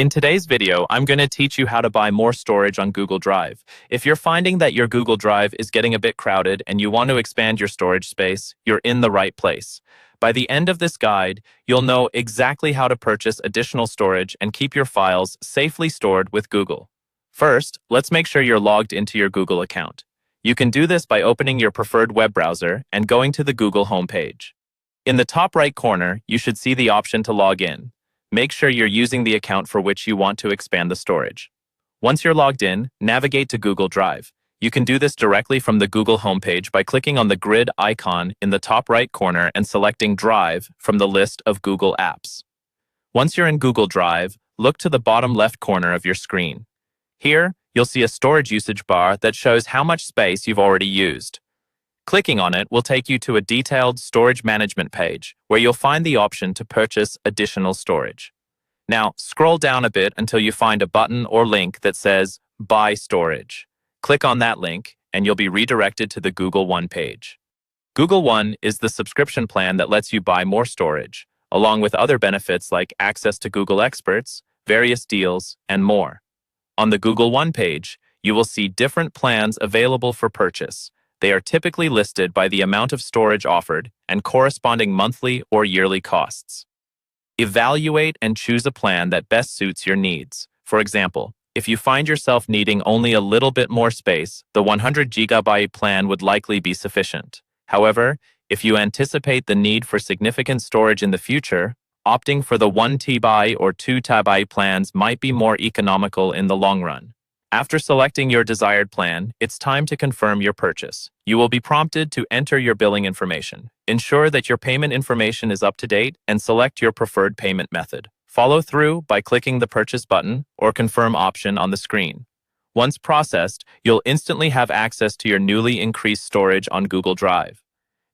In today's video, I'm going to teach you how to buy more storage on Google Drive. If you're finding that your Google Drive is getting a bit crowded and you want to expand your storage space, you're in the right place. By the end of this guide, you'll know exactly how to purchase additional storage and keep your files safely stored with Google. First, let's make sure you're logged into your Google account. You can do this by opening your preferred web browser and going to the Google homepage. In the top right corner, you should see the option to log in. Make sure you're using the account for which you want to expand the storage. Once you're logged in, navigate to Google Drive. You can do this directly from the Google homepage by clicking on the grid icon in the top right corner and selecting Drive from the list of Google apps. Once you're in Google Drive, look to the bottom left corner of your screen. Here, you'll see a storage usage bar that shows how much space you've already used. Clicking on it will take you to a detailed storage management page where you'll find the option to purchase additional storage. Now, scroll down a bit until you find a button or link that says Buy Storage. Click on that link and you'll be redirected to the Google One page. Google One is the subscription plan that lets you buy more storage, along with other benefits like access to Google Experts, various deals, and more. On the Google One page, you will see different plans available for purchase. They are typically listed by the amount of storage offered and corresponding monthly or yearly costs. Evaluate and choose a plan that best suits your needs. For example, if you find yourself needing only a little bit more space, the 100 GB plan would likely be sufficient. However, if you anticipate the need for significant storage in the future, opting for the 1 TB or 2 TB plans might be more economical in the long run. After selecting your desired plan, it's time to confirm your purchase. You will be prompted to enter your billing information. Ensure that your payment information is up to date and select your preferred payment method. Follow through by clicking the purchase button or confirm option on the screen. Once processed, you'll instantly have access to your newly increased storage on Google Drive.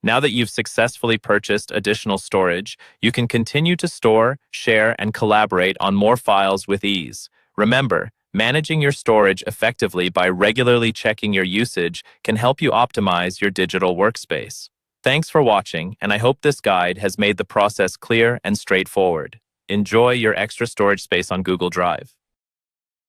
Now that you've successfully purchased additional storage, you can continue to store, share, and collaborate on more files with ease. Remember, managing your storage effectively by regularly checking your usage can help you optimize your digital workspace. Thanks for watching, and I hope this guide has made the process clear and straightforward. Enjoy your extra storage space on Google Drive.